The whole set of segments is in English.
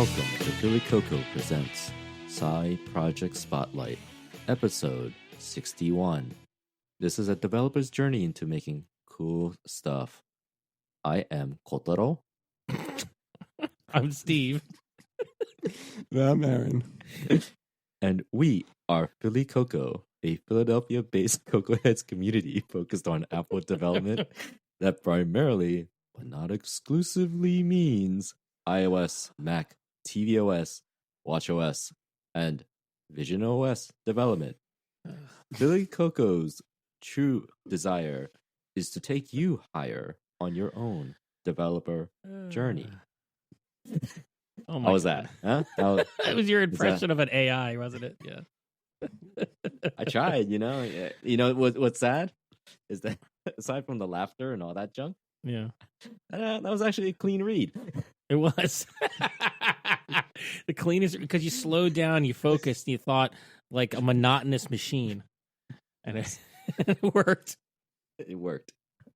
Welcome to Philly Coco presents Side Project Spotlight, episode 61. This is a developer's journey into making cool stuff. I am Kotaro. I'm Steve. I'm Aaron. And we are Philly Coco, a Philadelphia-based Cocoa Heads community focused on Apple development that primarily, but not exclusively, means iOS, Mac, tvOS, watchOS, and visionOS development. Philly Coco's true desire is to take you higher on your own developer journey. Oh my How was God. that? Huh? That was your impression of an AI, wasn't it? Yeah. I tried, you know. You know what's sad is that aside from the laughter and all that junk, Yeah. that was actually a clean read. It was. The cleanest, because you slowed down, you focused, you thought like a monotonous machine. And it worked. It worked.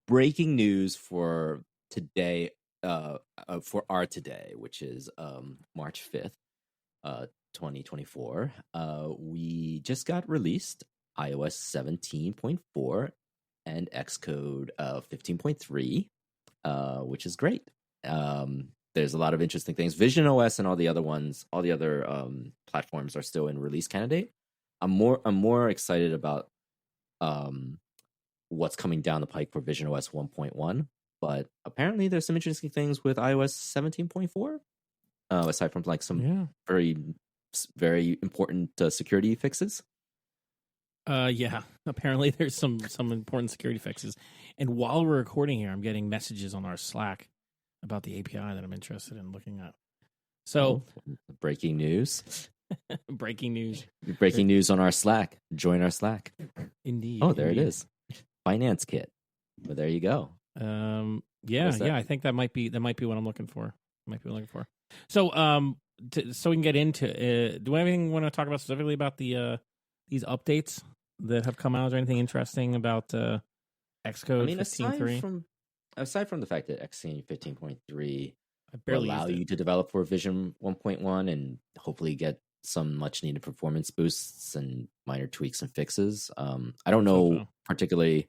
Breaking news for today, for our today, which is March 5th, 2024. We just got released iOS 17.4 and Xcode 15.3, which is great. There's a lot of interesting things. visionOS and all the other ones, all the other platforms are still in release candidate. I'm more excited about what's coming down the pike for visionOS 1.1. But apparently, there's some interesting things with iOS 17.4. Aside from like some very, very important security fixes. Yeah. Apparently, there's some important security fixes. And while we're recording here, I'm getting messages on our Slack about the API that I'm interested in looking at. So, breaking news. Breaking news. Breaking news on our Slack. Join our Slack. Indeed. Oh, there it is. Finance kit. Well, there you go. I think that might be what I'm looking for. So, so we can get into. Do we have anything we want to talk about specifically about the these updates that have come out? Is there anything interesting about Xcode 15.3? Aside from the fact that Xcode 15.3 will allow you to develop for Vision 1.1 and hopefully get some much needed performance boosts and minor tweaks and fixes. I don't know particularly.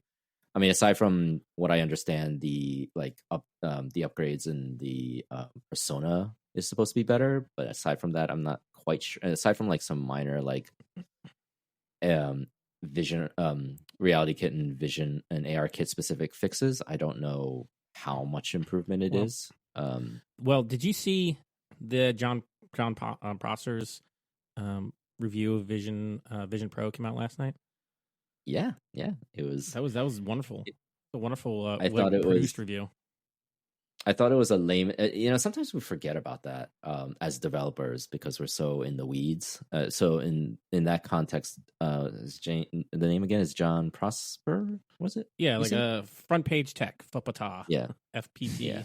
I mean, aside from what I understand, the upgrades and the persona is supposed to be better, but aside from that, I'm not quite sure. Aside from like some minor like vision, reality kit and vision and AR kit specific fixes, I don't know how much improvement it is. Well, did you see the John Prosser's review of Vision Pro came out last night? Yeah, it was. That was wonderful. A wonderful I thought it produced was review. I thought it was a lame. Sometimes we forget about that as developers because we're so in the weeds. So in that context, the name again is John Prosper. Was it? Yeah, like a front page tech. FPT. Yeah, FPT. Yeah,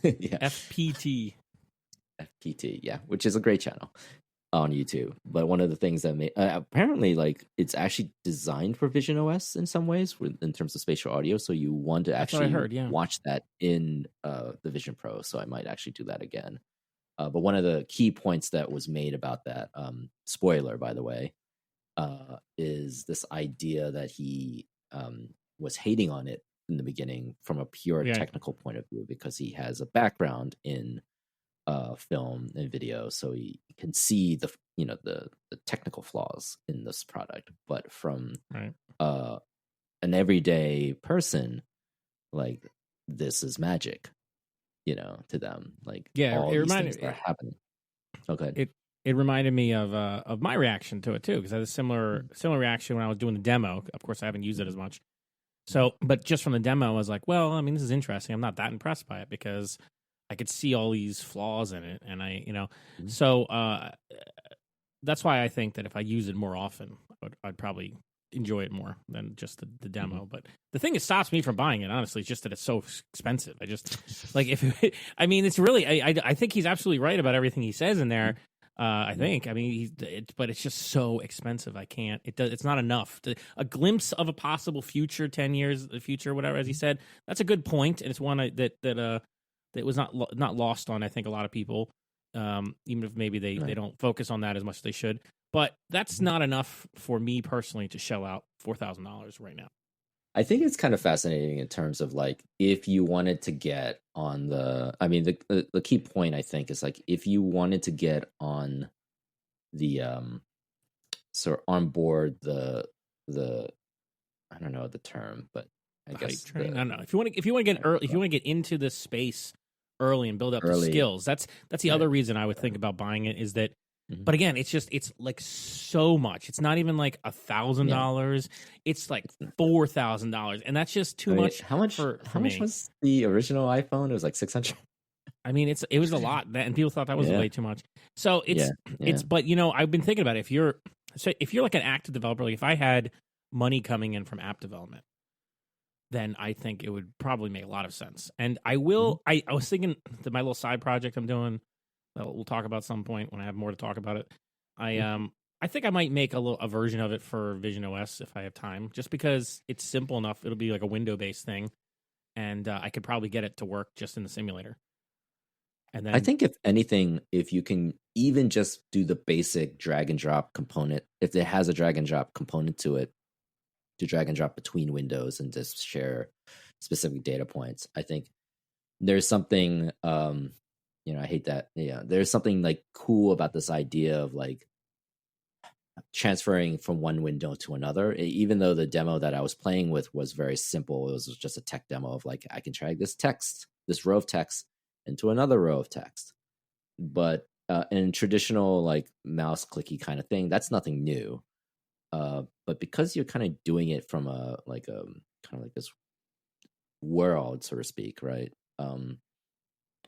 Yeah, FPT. FPT. Yeah, which is a great channel on YouTube. But one of the things that made apparently like it's actually designed for visionOS in some ways in terms of spatial audio. So you want to actually watch that in the Vision Pro. So I might actually do that again. But one of the key points that was made about that, spoiler by the way, is this idea that he was hating on it in the beginning from a pure technical point of view because he has a background in film and video, so he can see the technical flaws in this product. But from an everyday person, like this is magic, to them. Like all these things that are happening. Okay, it reminded me of my reaction to it too, because I had a similar reaction when I was doing the demo. Of course, I haven't used it as much. So, but just from the demo, I was like, well, I mean, this is interesting. I'm not that impressed by it because I could see all these flaws in it, and so that's why I think that if I use it more often, I'd probably enjoy it more than just the demo. Mm-hmm. But the thing that stops me from buying it, honestly, is just that it's so expensive. I just like it's really. I think he's absolutely right about everything he says in there. I think. I mean, but it's just so expensive. I can't. It's not enough. A glimpse of a possible future, 10 years, the future, whatever, as he said. That's a good point, and it's one that that was not lost on, I think, a lot of people, even if maybe they don't focus on that as much as they should. But that's not enough for me personally to shell out $4,000 right now. I think it's kind of fascinating in terms of like if you wanted to get on the key point I think is like if you wanted to get on the sort of on board the I don't know the term, but I guess I don't know. If you want to get early, if you want to get into this space early and build up the skills, that's the other reason I would think about buying it is that. But again, it's like so much. It's not even like $1,000. It's like $4,000, and that's just too much. How much? How much was the original iPhone? It was like 600. I mean, it was a lot, and people thought that was way too much. So it's but I've been thinking about it. If you're like an active developer, like if I had money coming in from app development, then I think it would probably make a lot of sense. And I will. I was thinking that my little side project I'm doing. We'll talk about some point when I have more to talk about it. I think I might make a version of it for Vision OS if I have time, just because it's simple enough. It'll be like a window-based thing, and I could probably get it to work just in the simulator. And then I think if anything, if you can even just do the basic drag and drop component, if it has a drag and drop component to it, to drag and drop between windows and just share specific data points, I think there's something. I hate that. Yeah, there's something like cool about this idea of like transferring from one window to another. Even though the demo that I was playing with was very simple, it was just a tech demo of like I can drag this row of text into another row of text. But in traditional like mouse clicky kind of thing, that's nothing new. But because you're kind of doing it from a kind of like this world, so to speak, right?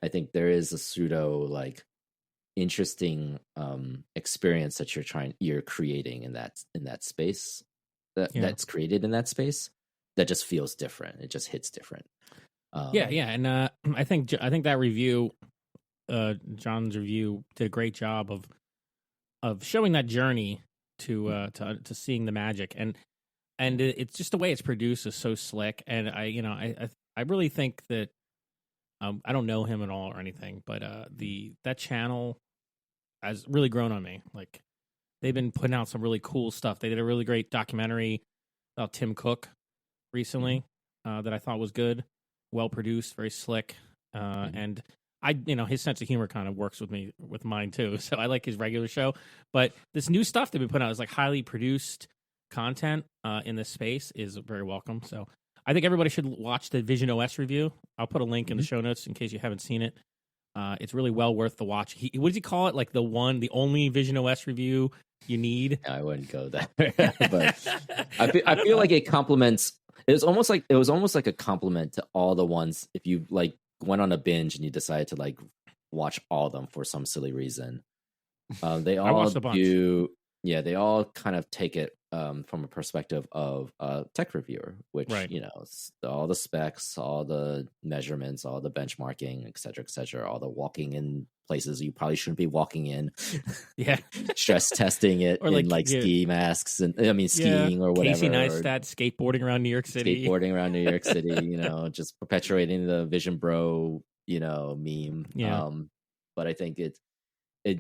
I think there is a pseudo like interesting experience that you're creating in that space that's created in that space that just feels different. It just hits different. And I think that review, John's review, did a great job of showing that journey to seeing the magic, and it's just the way it's produced is so slick, and I really think that. I don't know him at all or anything, but that channel has really grown on me. Like they've been putting out some really cool stuff. They did a really great documentary about Tim Cook recently that I thought was good, well produced, very slick, and his sense of humor kind of works with mine too. So I like his regular show, but this new stuff they've been putting out is like highly produced content in this space is very welcome. So. I think everybody should watch the Vision OS review. I'll put a link in the show notes in case you haven't seen it. It's really well worth the watch. What does he call it? Like the only Vision OS review you need? I wouldn't go there, but I feel like it complements. It was almost like a compliment to all the ones. If you like went on a binge and you decided to like watch all of them for some silly reason, they all do. Yeah, they all kind of take it from a perspective of a tech reviewer, which, all the specs, all the measurements, all the benchmarking, et cetera, all the walking in places you probably shouldn't be walking in. Yeah. Stress testing it or in ski masks and skiing or whatever. Casey Neistat skateboarding around New York City. Just perpetuating the Vision Bro, meme. Yeah. But I think it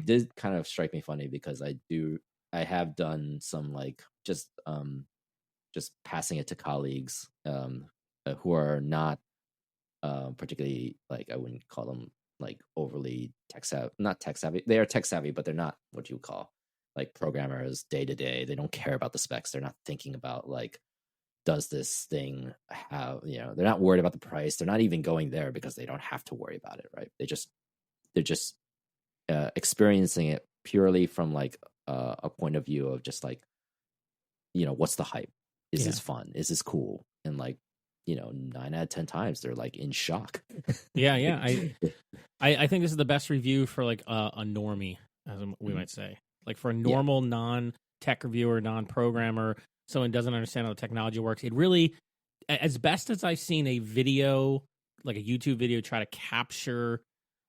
did kind of strike me funny because I have done some like just passing it to colleagues who are not particularly like I wouldn't call them like overly not tech savvy. They are tech savvy, but they're not what you would call like programmers day to day. They don't care about the specs. They're not thinking about like does this thing have they're not worried about the price. They're not even going there because they don't have to worry about it, right? They're just experiencing it purely from like a point of view of just like what's the hype, is this fun, is this cool, and like 9 out of 10 times they're like in shock. I think this is the best review for like a normie, as we might say, like for a normal non-tech reviewer, non-programmer, someone who doesn't understand how the technology works. It really, as best as I've seen a video, like a YouTube video, try to capture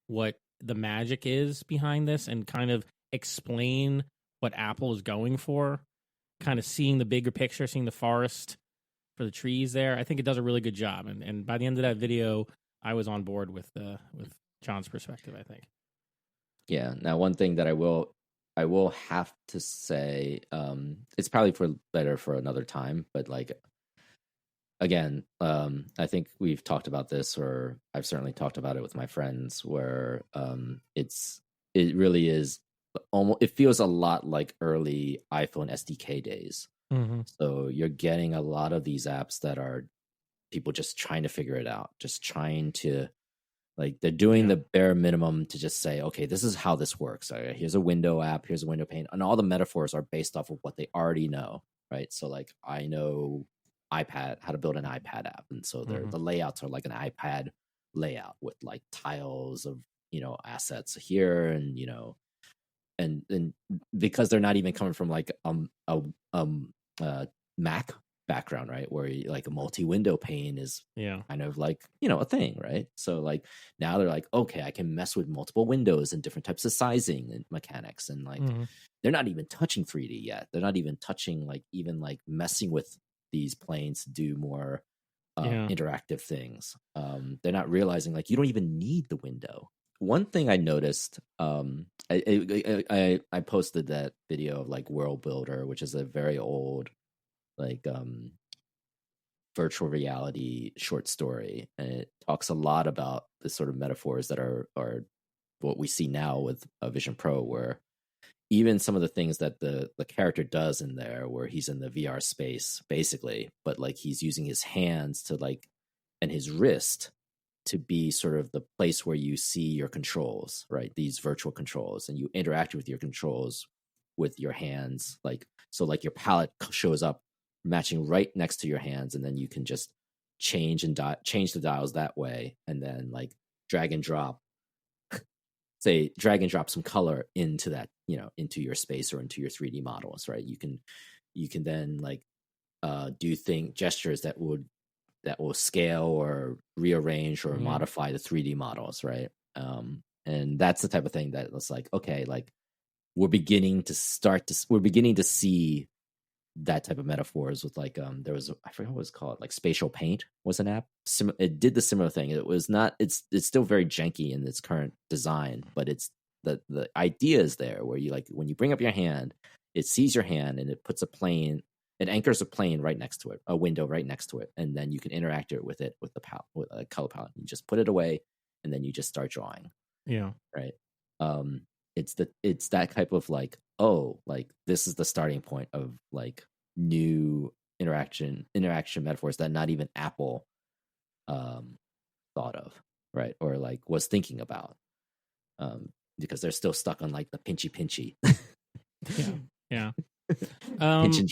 what the magic is behind this and kind of explain what Apple is going for, kind of seeing the bigger picture, seeing the forest for the trees there. I think it does a really good job. And by the end of that video, I was on board with John's perspective, I think. Yeah. Now, one thing that I will have to say, it's probably better for another time, but like, again, I think we've talked about this, or I've certainly talked about it with my friends, where it really is almost, it feels a lot like early iPhone SDK days. Mm-hmm. So you're getting a lot of these apps that are people just trying to figure it out, just trying to, like, they're doing the bare minimum to just say, okay, this is how this works. Here's a window app, here's a window pane, and all the metaphors are based off of what they already know, right? So like, I know how to build an iPad app, and so the layouts are like an iPad layout with like tiles of, assets here, and and because they're not even coming from like a Mac background, right, where like a multi-window pane is kind of like a thing, right? So like, now they're like, okay, I can mess with multiple windows and different types of sizing and mechanics, and like they're not even touching 3D yet. They're not even touching like messing with these planes to do more interactive things. They're not realizing like you don't even need the window. One thing I noticed, I posted that video of like World Builder, which is a very old like virtual reality short story, and it talks a lot about the sort of metaphors that are what we see now with Vision Pro, where even some of the things that the character does in there, where he's in the VR space basically, but like he's using his hands to like, and his wrist to be sort of the place where you see your controls, right? These virtual controls, and you interact with your controls with your hands. Like, so like your palette shows up matching right next to your hands, and then you can just change the dials that way, and then like drag and drop some color into that, into your space or into your 3D models, right? You can then like do gestures that will scale or rearrange or modify the 3D models, right? And that's the type of thing that it's like, okay, like we're beginning to see that type of metaphors with like there was, I forget what it was called, like Spatial Paint was an app. It did the similar thing. It was not, it's still very janky in its current design, but it's the idea is there, where you like, when you bring up your hand, it sees your hand and it puts it anchors a plane right next to it, a window right next to it, and then you can interact with it with with a color palette. You just put it away, and then you just start drawing. Yeah. Right. It's that type of like, oh, like this is the starting point of like new interaction metaphors that not even Apple thought of, right? Or like was thinking about. Because they're still stuck on like the pinchy. Yeah. pinch and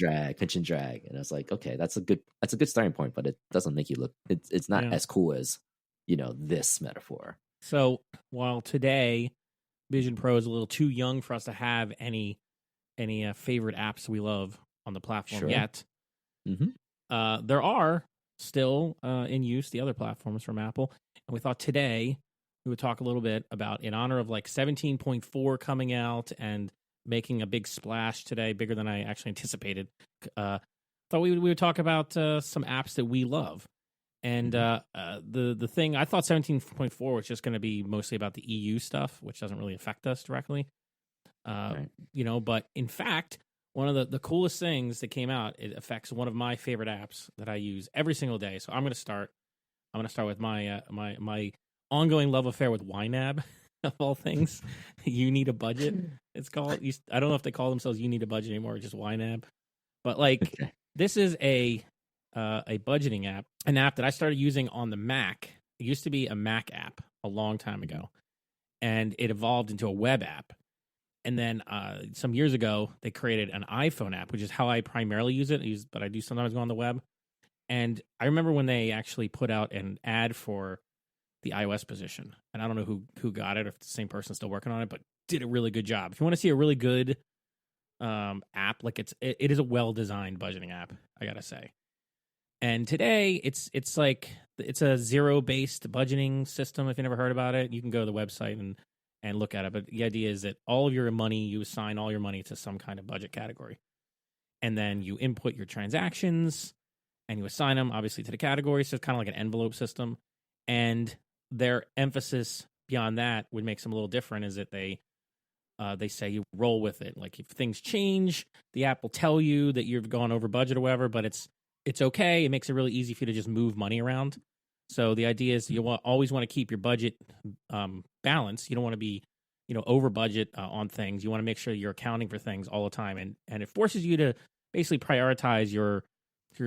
drag, and I was like, okay, that's a good starting point, but it doesn't make you look. It's not as cool as this metaphor. So while today Vision Pro is a little too young for us to have any favorite apps we love on the platform yet, there are still in use the other platforms from Apple, and we thought today we would talk a little bit about, in honor of like 17.4 coming out and making a big splash today, bigger than I actually anticipated. Thought we would talk about some apps that we love. And the thing, I thought 17.4 was just going to be mostly about the EU stuff, which doesn't really affect us directly. Right. But in fact, one of the coolest things that came out, it affects one of my favorite apps that I use every single day. So I'm going to start with my my ongoing love affair with YNAB, of all things. You Need a Budget, it's called. I don't know if they call themselves You Need a Budget anymore, or just YNAB. But like, this is a budgeting app, an app that I started using on the Mac. It used to be a Mac app a long time ago, and it evolved into a web app. And then some years ago, they created an iPhone app, which is how I primarily use it. But I do sometimes go on the web. And I remember when they actually put out an ad for the iOS position, and I don't know who got it, or if it's the same person still working on it, but did a really good job. If you want to see a really good app, like it is a well-designed budgeting app, I gotta say. And today it's like, it's a zero-based budgeting system. If you never heard about it, you can go to the website and look at it. But the idea is that all of your money, you assign all your money to some kind of budget category, and then you input your transactions and you assign them obviously to the category. So it's kind of like an envelope system. And their emphasis beyond that would make them a little different is that they say you roll with it. Like if things change, the app will tell you that you've gone over budget or whatever, but it's okay. It makes it really easy for you to just move money around. So the idea is you always want to keep your budget balanced. You don't want to be, over budget on things. You want to make sure you're accounting for things all the time, and it forces you to basically prioritize your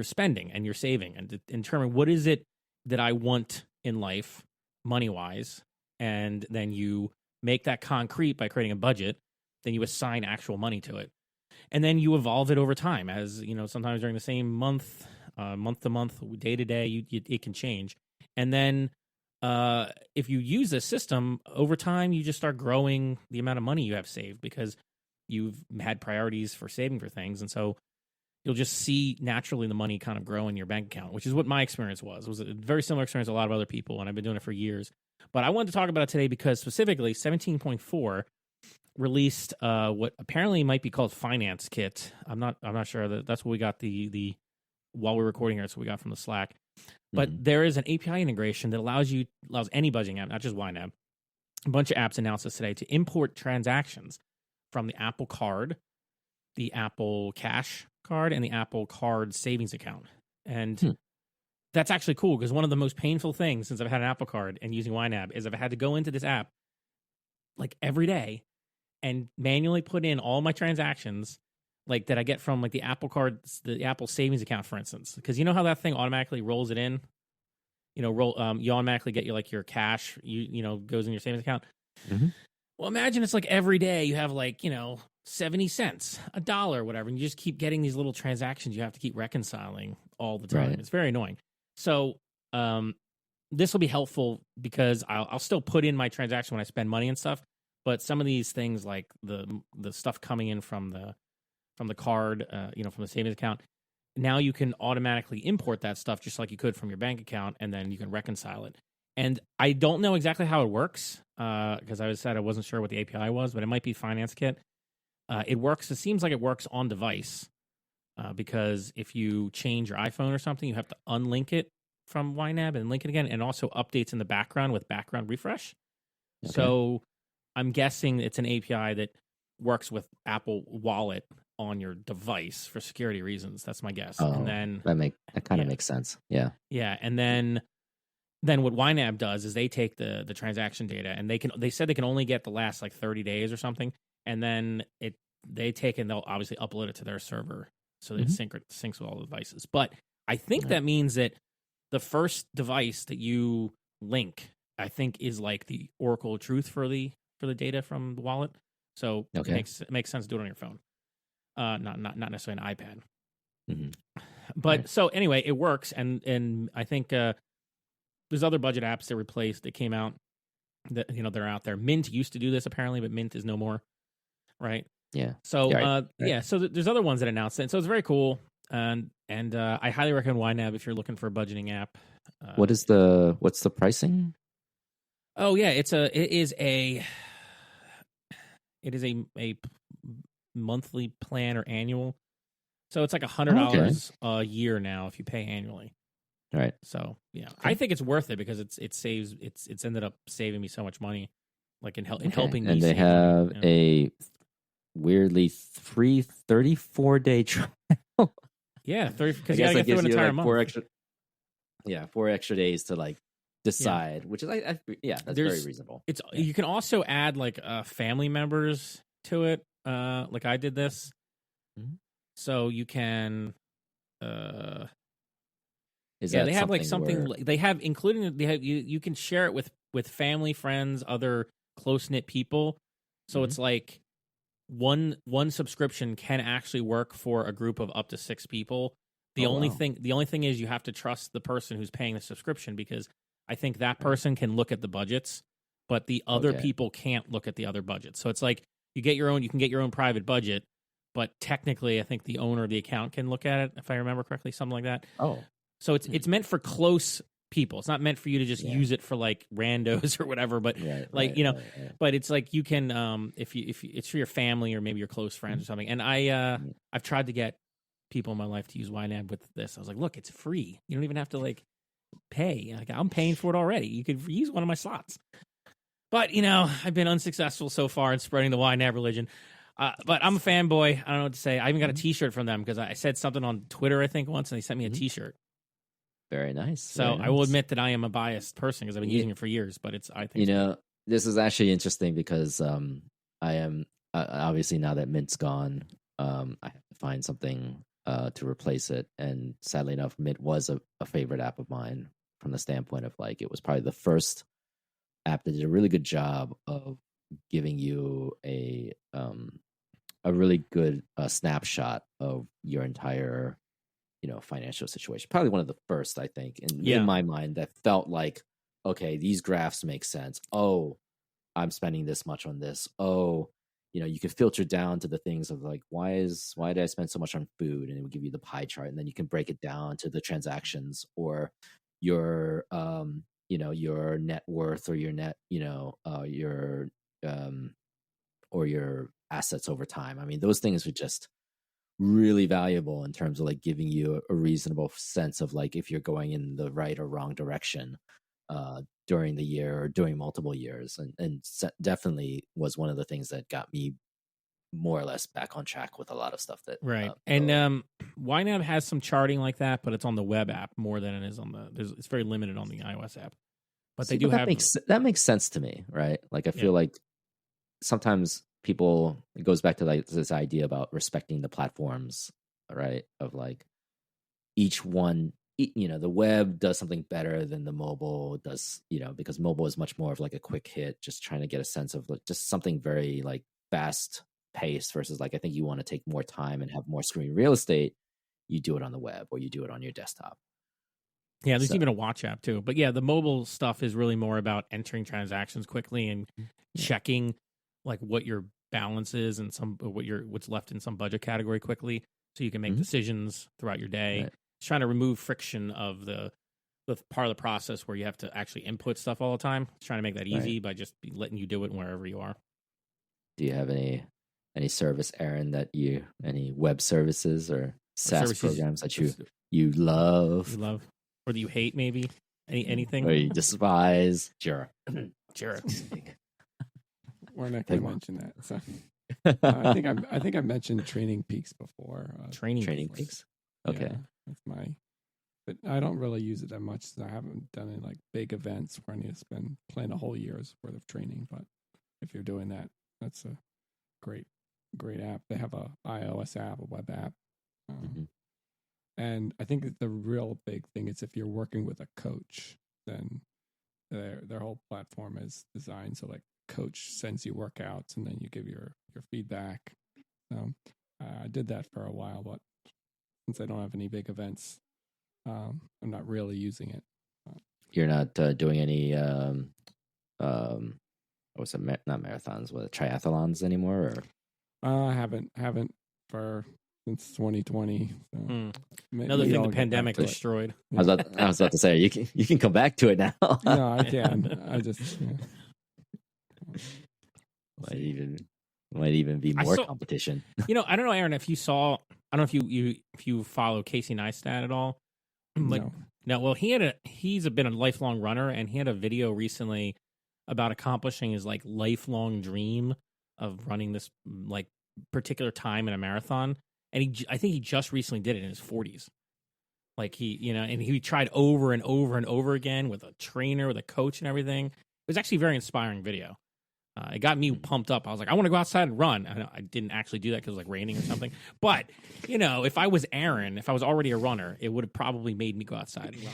spending and your saving and to determine what is it that I want in life, money wise, and then you make that concrete by creating a budget. Then you assign actual money to it, and then you evolve it over time. As sometimes during the same month to month, day to day, it can change. And then if you use this system over time, you just start growing the amount of money you have saved because you've had priorities for saving for things. And so you'll just see naturally the money kind of grow in your bank account, which is what my experience was. It was a very similar experience to a lot of other people, and I've been doing it for years. But I wanted to talk about it today because specifically 17.4 released what apparently might be called Finance Kit. I'm not sure. That's what we got the while we're recording here. That's what we got from the Slack. But there is an API integration that allows any budgeting app, not just YNAB, a bunch of apps announced this today, to import transactions from the Apple Card, the Apple Cash Card, and the Apple Card savings account. And that's actually cool because one of the most painful things since I've had an Apple Card and using YNAB is I've had to go into this app like every day and manually put in all my transactions like that I get from like the Apple Card, the Apple savings account, for instance, because you know how that thing automatically rolls it in, you automatically get your cash, goes in your savings account. Mm-hmm. Well, imagine it's like every day you have 70 cents, $1, whatever, and you just keep getting these little transactions you have to keep reconciling all the time. Right. It's very annoying. So this will be helpful because I'll still put in my transaction when I spend money and stuff, but some of these things like the stuff coming in from the card, from the savings account, now you can automatically import that stuff just like you could from your bank account, and then you can reconcile it. And I don't know exactly how it works because I wasn't sure what the API was, but it might be Finance Kit. It works. It seems like it works on device because if you change your iPhone or something, you have to unlink it from YNAB and link it again, and also updates in the background with background refresh. Okay. So I'm guessing it's an API that works with Apple Wallet on your device for security reasons. That's my guess. Oh, and then that kind of makes sense. Yeah. Yeah, and then what YNAB does is they take the transaction data and they said they can only get the last 30 days or something, and then they take and they'll obviously upload it to their server so that it syncs with all the devices. But I think that means that the first device that you link, I think, is like the Oracle Truth for the data from the wallet. So it makes sense to do it on your phone. Not necessarily an iPad. Mm-hmm. But so anyway, it works, and I think there's other budget apps that came out that they're out there. Mint used to do this apparently, but Mint is no more, right? Yeah. So so there's other ones that announced it. So it's very cool, and I highly recommend YNAB if you're looking for a budgeting app. What's the pricing? Oh yeah, it is a monthly plan or annual. So it's like $100 a year now if you pay annually. Right. So yeah, I think it's worth it because it's ended up saving me so much money, in helping me. And they have a weirdly free 34-day trial. Yeah, 30 because you gotta get through an entire month. 4 extra days to decide, which is that's very reasonable. You can also add family members to it. I did this, so you can. They have something where... they have you can share it with family, friends, other close knit people. So it's one subscription can actually work for a group of up to 6 people. The only thing is you have to trust the person who's paying the subscription because I think that person can look at the budgets, but the other people can't look at the other budgets. So it's you can get your own private budget, but technically I think the owner of the account can look at it, if I remember correctly, something like that. Oh. So it's meant for close people. It's not meant for you to just use it for randos or whatever, but but it's you can if it's for your family or maybe your close friends or something. And I've tried to get people in my life to use YNAB with this. I was like, look, it's free. You don't even have to pay. Like, I'm paying for it already. You could use one of my slots. But, I've been unsuccessful so far in spreading the YNAB religion. But I'm a fanboy. I don't know what to say. I even got a T-shirt from them because I said something on Twitter, I think, once, and they sent me a T-shirt. Very nice. So very nice. I will admit that I am a biased person because I've been using it for years. But I think this is actually interesting because I am obviously, now that Mint's gone, I have to find something to replace it. And sadly enough, Mint was a favorite app of mine from the standpoint of like it was probably the first app that did a really good job of giving you a really good snapshot of your entire financial situation. Probably one of the first, I think, in my mind, that felt like, okay, these graphs make sense. Oh, I'm spending this much on this. Oh, you can filter down to the things of like, why did I spend so much on food? And it will give you the pie chart, and then you can break it down to the transactions or your your net worth or your net or your assets over time. I mean, those things are just really valuable in terms of like giving you a reasonable sense of like if you're going in the right or wrong direction during the year or during multiple years, and definitely was one of the things that got me more or less back on track with a lot of stuff that and YNAB has some charting like that, but it's on the web app more than it is on it's very limited on the iOS app. But they do have that makes sense to me, right? Like I feel like sometimes people, it goes back to like this idea about respecting the platforms, right? Of like each one, the web does something better than the mobile does, because mobile is much more of like a quick hit, just trying to get a sense of like just something very like fast paced versus like I think you want to take more time and have more screen real estate. You do it on the web or you do it on your desktop. Yeah, there's even a watch app too. But yeah, the mobile stuff is really more about entering transactions quickly and checking like what your balance is and what's left in some budget category quickly, so you can make decisions throughout your day. Right. It's trying to remove friction of the part of the process where you have to actually input stuff all the time. It's trying to make that easy by just letting you do it wherever you are. Do you have any service, Aaron, any web services or SaaS programs that you love? Or that you hate, maybe? Anything? Or you despise? Sure. We're not going to mention that. So I think I mentioned Training Peaks before. Training Peaks. Okay, that's but I don't really use it that much. So I haven't done any like big events where I need to plan a whole year's worth of training. But if you're doing that, that's a great app. They have a iOS app, a web app. And I think the real big thing is if you're working with a coach, then their whole platform is designed so like coach sends you workouts and then you give your feedback. So I did that for a while, but since I don't have any big events, I'm not really using it. You're not doing any what's it, not marathons, triathlons anymore, or I haven't since 2020. So another thing the pandemic destroyed. I was about to say you can come back to it now. No, I can. I just might even be more competition. I don't know, Aaron, if you saw. I don't know if you follow Casey Neistat at all. No. Well, he's been a lifelong runner, and he had a video recently about accomplishing his like lifelong dream of running this like particular time in a marathon. And I think he just recently did it in his 40s. Like and he tried over and over and over again with a trainer, with a coach and everything. It was actually a very inspiring video. It got me pumped up. I was like, I want to go outside and run. I didn't actually do that because it was like raining or something. But, if I was Aaron, if I was already a runner, it would have probably made me go outside and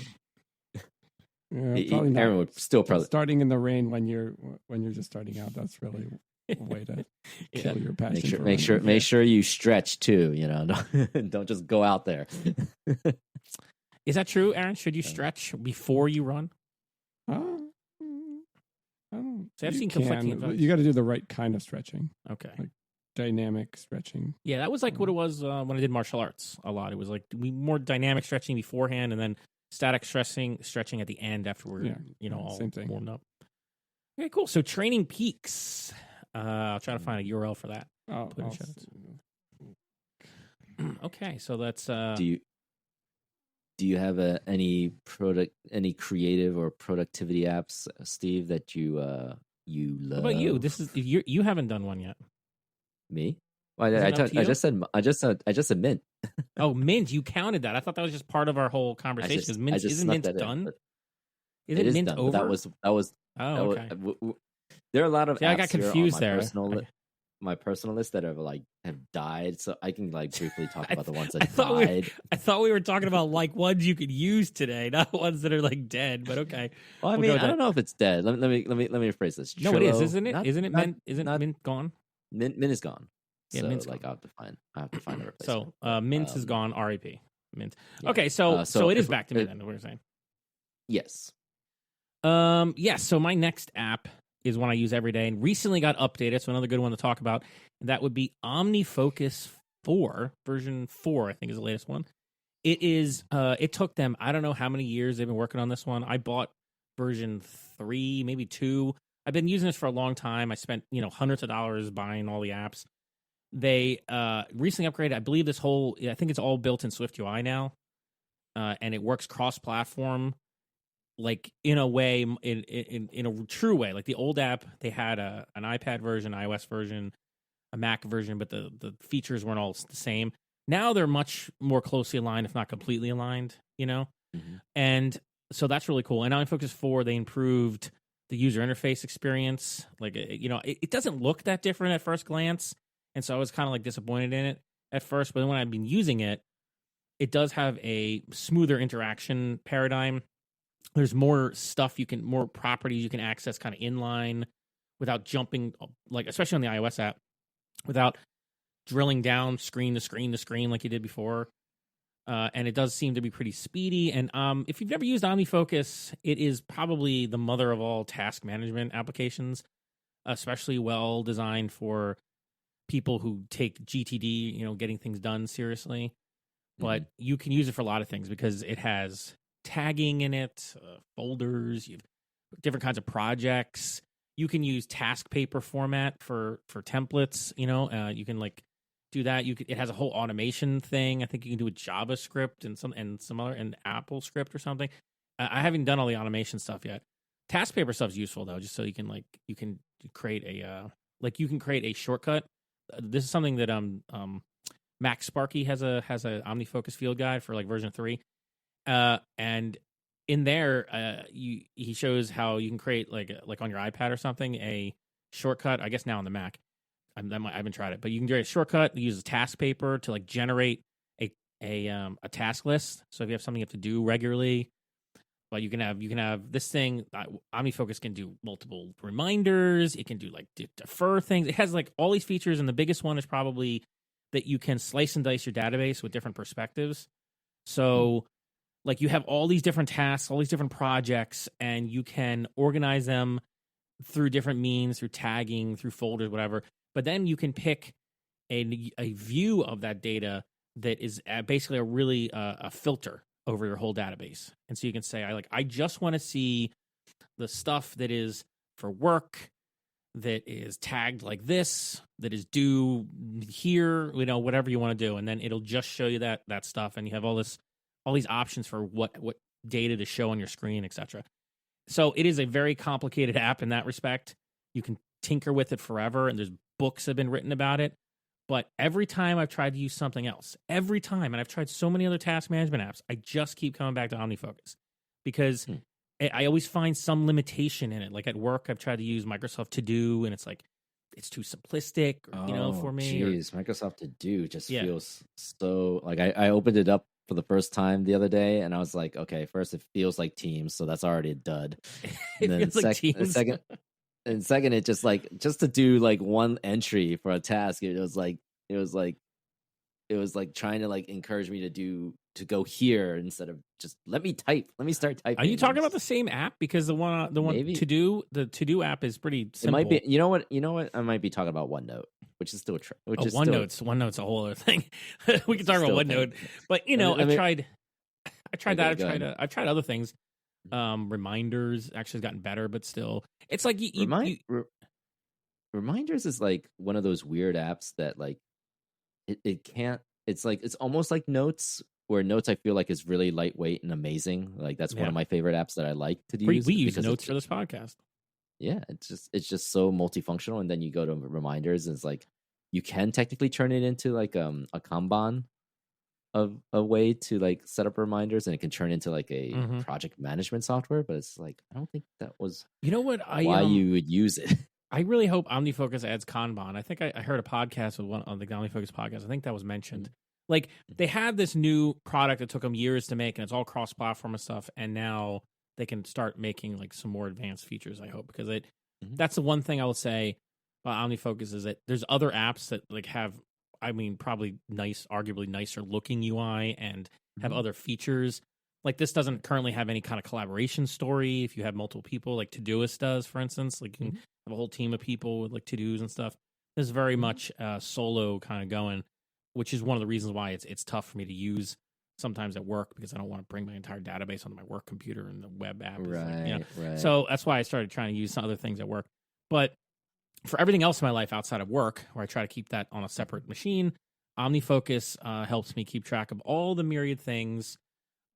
run. Yeah, probably Aaron would still probably starting in the rain when you're just starting out. That's really a way to kill your passion. Make sure you stretch too. Don't just go out there. Is that true, Aaron? Should you stretch before you run? So I've seen conflicting advice. You got to do the right kind of stretching. Okay. Like dynamic stretching. Yeah, that was like what it was when I did martial arts a lot. It was like more dynamic stretching beforehand and then static stretching at the end after we're all warmed up. Okay, cool. So Training Peaks. I'll try to find a URL for that. Okay, so that's Do you have any creative or productivity apps, Steve, that you love? What about you? You haven't done one yet. Me? Well, Is it up to you? I just said Mint. Oh, Mint! You counted that. I thought that was just part of our whole conversation. Isn't Mint done? Isn't Mint over? That was. Oh, okay. There are a lot of. See, I got confused there. My personal list that have died, so I can briefly talk about the ones that died. I thought we were talking about ones you could use today, not ones that are dead. But okay. Well, I mean, I don't know if it's dead. Let me rephrase this. No, Trello, it is, isn't it? Isn't it Mint? Mint gone? Mint is gone. Yeah, so, Mint's gone. I have to find a replacement. So Mint is gone. RIP. Mint. Yeah. Okay, so it is back to Mint. Then what you're saying? Yes. Yes. So my next app is one I use every day and recently got updated. So another good one to talk about. And that would be OmniFocus 4, version 4, I think is the latest one. It is, it took them, I don't know how many years they've been working on this one. I bought version 3, maybe 2. I've been using this for a long time. I spent, hundreds of dollars buying all the apps. They recently upgraded, I believe I think it's all built in Swift UI now. And it works cross-platform. In a way, in a true way. Like the old app, they had an iPad version, iOS version, a Mac version, but the features weren't all the same. Now they're much more closely aligned, if not completely aligned, Mm-hmm. And so that's really cool. And on Focus 4, they improved the user interface experience. It doesn't look that different at first glance, and so I was kind of disappointed in it at first. But then when I've been using it, it does have a smoother interaction paradigm. There's more stuff more properties you can access kind of inline without jumping, especially on the iOS app, without drilling down screen to screen to screen like you did before. And it does seem to be pretty speedy. And if you've never used OmniFocus, it is probably the mother of all task management applications, especially well designed for people who take GTD, getting things done seriously. But you can use it for a lot of things because it has tagging in it, folders, you have different kinds of projects. You can use task paper format for templates. You can do that. It has a whole automation thing. I think you can do with JavaScript and some other and Apple script or something. I haven't done all the automation stuff yet. Task paper stuff's useful though, just so you can create a shortcut. This is something that Max Sparky has a OmniFocus field guide for version 3. And in there, he shows how you can create like on your iPad or something a shortcut. I guess now on the Mac, I haven't tried it, but you can create a shortcut. Use task paper to generate a task list. So if you have something you have to do regularly, but you can have this thing. OmniFocus can do multiple reminders. It can do defer things. It has all these features, and the biggest one is probably that you can slice and dice your database with different perspectives. So you have all these different tasks, all these different projects, and you can organize them through different means, through tagging, through folders, whatever. But then you can pick a view of that data that is basically a filter over your whole database. And so you can say, I just want to see the stuff that is for work, that is tagged like this, that is due here, whatever you want to do. And then it'll just show you that stuff, and you have all these options for what data to show on your screen, etc. So it is a very complicated app in that respect. You can tinker with it forever, and there's books that have been written about it. But every time I've tried to use something else, and I've tried so many other task management apps, I just keep coming back to OmniFocus because I always find some limitation in it. Like at work, I've tried to use Microsoft To Do, and it's it's too simplistic, for me. Jeez, Microsoft To Do just feels so I opened it up for the first time the other day, and I was like, okay, first it feels like Teams, so that's already a dud. And then second, it just to do one entry for a task, it was trying to encourage me to go here instead of just let me start typing. Are you talking about the same app? Because the one Maybe. To Do app is pretty simple. It might be. You know what? I might be talking about OneNote, which is still OneNote's a whole other thing. We can talk about OneNote, but I've tried that. I've tried other things. Reminders actually has gotten better, but still, it's Reminders is one of those weird apps that it can't. It's almost like Notes, where Notes I feel like is really lightweight and amazing. Like that's one of my favorite apps that I like to use. We use Notes for this podcast. Yeah, it's just so multifunctional. And then you go to reminders, and it's like you can technically turn it into like a Kanban of a way to like set up reminders, and it can turn into like a project management software. But it's like I don't think that was why you would use it. I really hope OmniFocus adds Kanban. I think I heard a podcast with one on the OmniFocus podcast. I think that was mentioned. Like they had this new product that took them years to make, and it's all cross-platform and stuff. And now they can start making like some more advanced features. I hope, because that's the one thing I will say about OmniFocus is that there's other apps that like have, I mean, probably arguably nicer looking UI and have other features. Like this doesn't currently have any kind of collaboration story. If you have multiple people, like Todoist does, for instance, like you can have a whole team of people with like to-dos and stuff. This is very much solo kind of going, which is one of the reasons why it's tough for me to use sometimes at work, because I don't want to bring my entire database onto my work computer, and the web app is right. So that's why I started trying to use some other things at work. But for everything else in my life outside of work, where I try to keep that on a separate machine, OmniFocus helps me keep track of all the myriad things.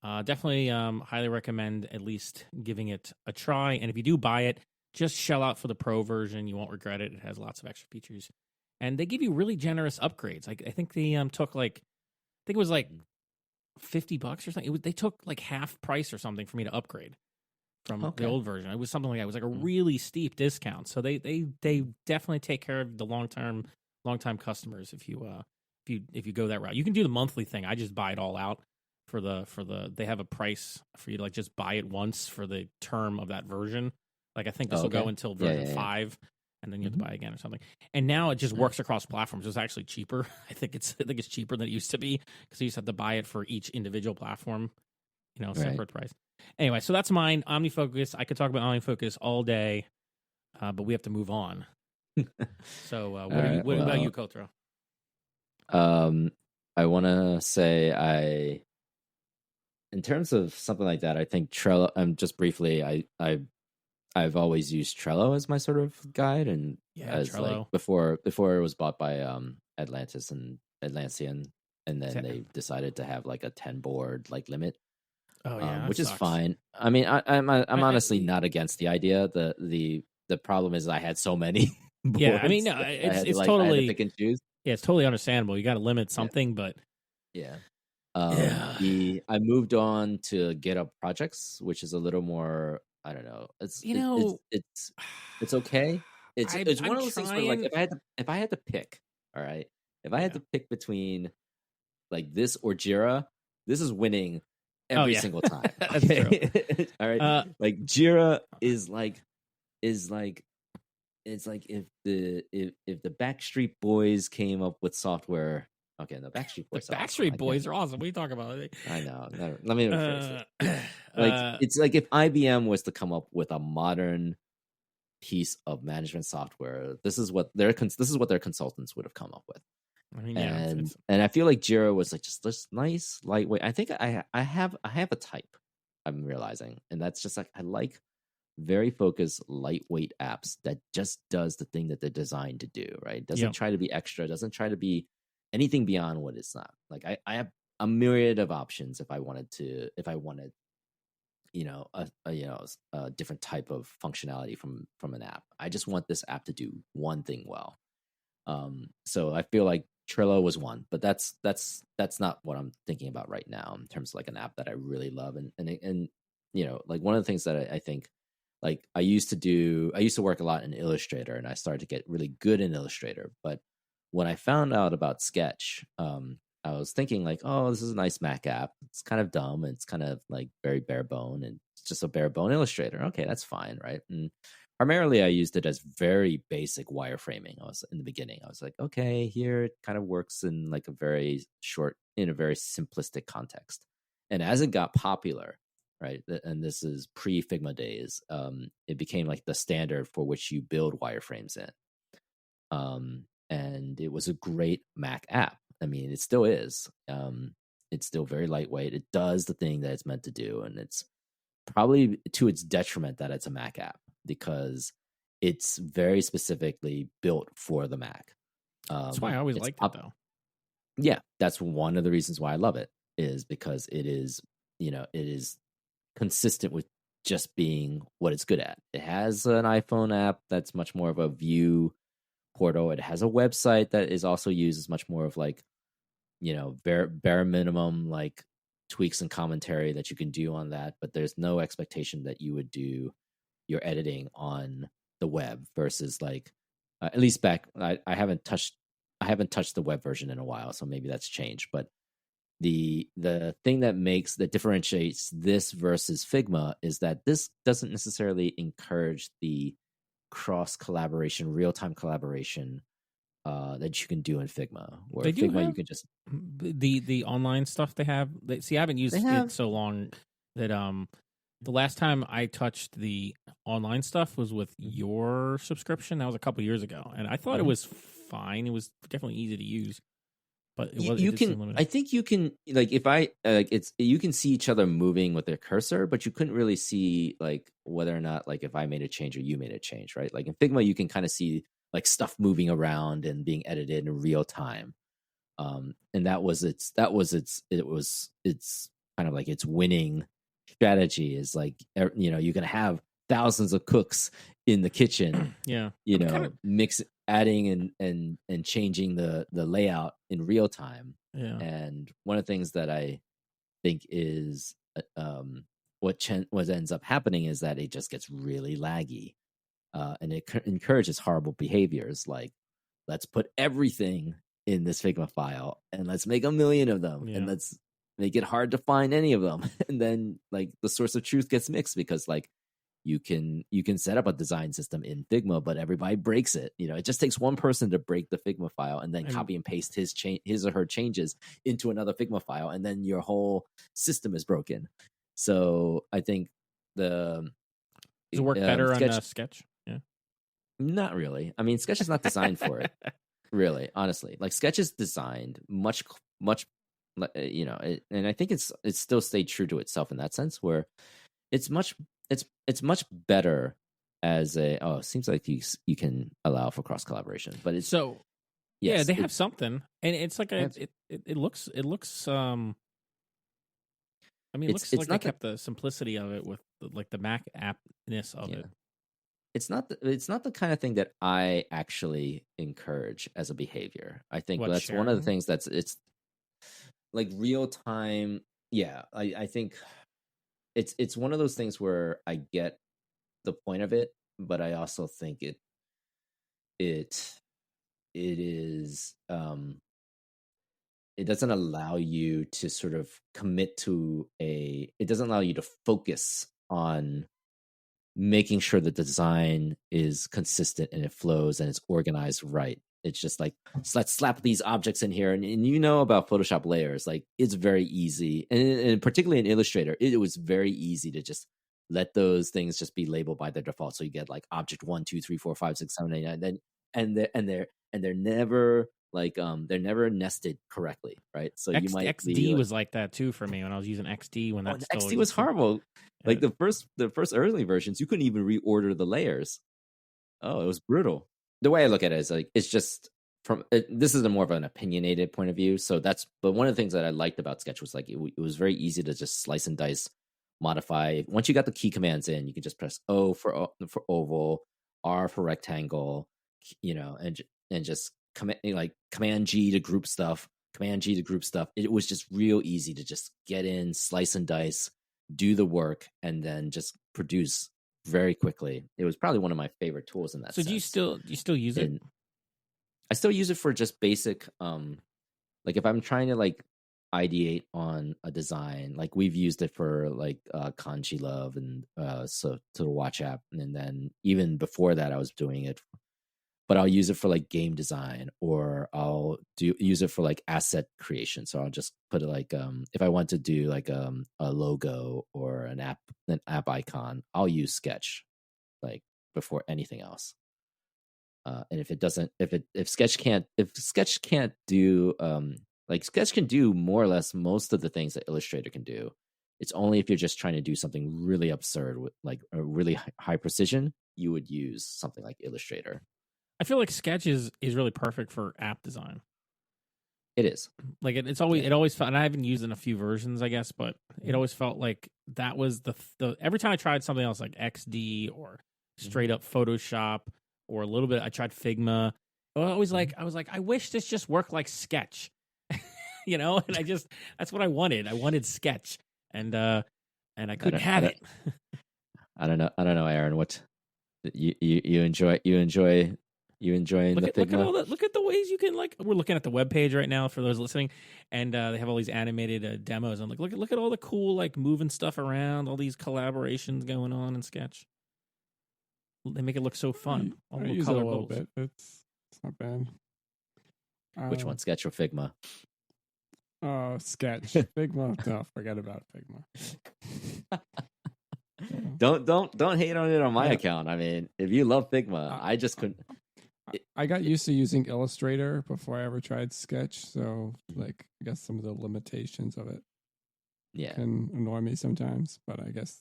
Definitely highly recommend at least giving it a try. And if you do buy it, just shell out for the pro version. You won't regret it. It has lots of extra features. And they give you really generous upgrades. Like I think they took like, I think it was like $50 or something. They took like half price or something for me to upgrade from the old version. It was something like that. It was like a really steep discount. So they definitely take care of the long time customers if you go that route. You can do the monthly thing. I just buy it all out for the they have a price for you to like just buy it once for the term of that version. Like I think this will go until version 5, and then you have to buy again or something. And now it just works across platforms. It's actually cheaper. I think it's cheaper than it used to be, because you used to have to buy it for each individual platform, separate price. Anyway, so that's mine. OmniFocus. I could talk about OmniFocus all day, but we have to move on. So what about you, Kotaro? I want to say in terms of something like that, I think Trello. Just briefly, I've always used Trello as my sort of guide, and as Trello. Like before it was bought by Atlassian, and then they decided to have like a 10 board like limit. Which is fine. I mean, I'm honestly not against the idea. The problem is I had so many. Boards. Yeah, I mean, no, it's totally I had to pick and choose. Yeah, it's totally understandable. You got to limit something, but I moved on to GitHub projects, which is a little more. I don't know. It's okay. It's one of those things where like if I had to pick, all right, if I had to pick between like this or Jira, this is winning every single time. That's true. All right, like Jira is like it's like if the Backstreet Boys came up with software. Okay, the Backstreet Boys. The Backstreet Boys are awesome. What are you talking about? I know. Let me rephrase it. It's like if IBM was to come up with a modern piece of management software, this is what their consultants would have come up with. I mean, and I feel like Jira was like just this nice lightweight. I think I have a type. I'm realizing, and that's just like I like very focused, lightweight apps that just does the thing that they're designed to do. Right? Doesn't try to be extra. Doesn't try to be anything beyond what it's not. Like I have a myriad of options if I wanted, a different type of functionality from an app. I just want this app to do one thing well. So I feel like Trello was one, but that's not what I'm thinking about right now in terms of like an app that I really love. And like one of the things that I think, like I used to work a lot in Illustrator, and I started to get really good in Illustrator. But when I found out about Sketch, I was thinking like, oh, this is a nice Mac app. It's kind of dumb. And it's kind of like very bare bone, and it's just a bare bone Illustrator. Okay, that's fine, right? And primarily I used it as very basic wireframing. I was in the beginning. I was like, okay, here it kind of works in like a very simplistic context. And as it got popular, right, and this is pre-Figma days, it became like the standard for which you build wireframes in. And it was a great Mac app. I mean, it still is. It's still very lightweight. It does the thing that it's meant to do, and it's probably to its detriment that it's a Mac app, because it's very specifically built for the Mac. That's why I always liked it, though. Yeah, that's one of the reasons why I love it. is because it is, it is consistent with just being what it's good at. It has an iPhone app that's much more of a view portal. It has a website that is also used as much more of like, bare minimum like tweaks and commentary that you can do on that, but there's no expectation that you would do your editing on the web versus like at least back I haven't touched the web version in a while, so maybe that's changed. But the thing that differentiates this versus Figma is that this doesn't necessarily encourage the cross collaboration, real-time collaboration that you can do in Figma. Where They do Figma, you have can just the online stuff they have. See, I haven't used it so long that the last time I touched the online stuff was with your subscription. That was a couple years ago, and I thought it was fine. It was definitely easy to use, but you can. I think you can like if I it's you can see each other moving with their cursor, but you couldn't really see like whether or not like if I made a change or you made a change, right? Like in Figma, you can kind of see like stuff moving around and being edited in real time. And it was kind of like its winning strategy is like, you can have thousands of cooks in the kitchen, adding and changing the layout in real time. Yeah. And one of the things that I think is what ends up happening is that it just gets really laggy. And it encourages horrible behaviors like, let's put everything in this Figma file and let's make 1 million of them and let's make it hard to find any of them. And then like the source of truth gets mixed because like you can set up a design system in Figma, but everybody breaks it. It just takes one person to break the Figma file and then copy and paste his or her changes into another Figma file, and then your whole system is broken. So I think does it work better on Sketch? Yeah, not really. I mean, Sketch is not designed for it. Really, honestly, like Sketch is designed much, and I think it's still stayed true to itself in that sense, where it's much better as a. Oh, it seems like you can allow for cross collaboration, but it's they have something, and it's like it looks. I mean, it looks like they kept the simplicity of it with like the Mac appness of it. It's not the kind of thing that I actually encourage as a behavior. I think that's sharing? One of the things it's like real time. Yeah, I think it's one of those things where I get the point of it, but I also think it is it doesn't allow you to sort of commit to it doesn't allow you to focus on making sure that the design is consistent and it flows and it's organized right. It's just like, let's slap these objects in here. And about Photoshop layers, like it's very easy. And particularly in Illustrator, it was very easy to just let those things just be labeled by their default. So you get like object 1, 2, 3, 4, 5, 6, 7, 8, 9, and they're never like they're never nested correctly, right? So you might XD was like that too for me when I was using XD when that XD was horrible. Like the first early versions, you couldn't even reorder the layers. Oh, it was brutal. The way I look at it is like it's just this is more of an opinionated point of view. But one of the things that I liked about Sketch was like it was very easy to just slice and dice, modify. Once you got the key commands in, you can just press O for oval, R for rectangle, and just Command G to group stuff, Command G to group stuff. It was just real easy to just get in, slice and dice, do the work, and then just produce very quickly. It was probably one of my favorite tools in that sense. Do you still use it? I still use it for just basic like if I'm trying to like ideate on a design, like we've used it for like Kanji Love and so to the Watch app, and then even before that I was doing it, but I'll use it for like game design, or I'll use it for like asset creation. So I'll just put it like if I want to do like a logo or an app icon, I'll use Sketch like before anything else. And if Sketch can't do like Sketch can do more or less most of the things that Illustrator can do. It's only if you're just trying to do something really absurd with like a really high precision, you would use something like Illustrator. I feel like Sketch is really perfect for app design. It is. Like it always felt, and I haven't used it in a few versions, I guess, but it always felt like that was the every time I tried something else like XD or straight up Photoshop or a little bit, I tried Figma. I was like, I wish this just worked like Sketch, you know? And that's what I wanted. I wanted Sketch, and I couldn't have it. I don't know, Aaron. What you enjoying the Figma? Look at the ways you can, like, we're looking at the webpage right now for those listening, and they have all these animated demos. I'm like, look at all the cool, like, moving stuff around, all these collaborations going on in Sketch. They make it look so fun. I use it a little bit. It's not bad. Which one, Sketch or Figma? Sketch. Figma. No, forget about Figma. Don't hate on it on my account. I mean, if you love Figma, I just couldn't. I got used to using Illustrator before I ever tried Sketch, so like I guess some of the limitations of it can annoy me sometimes. But I guess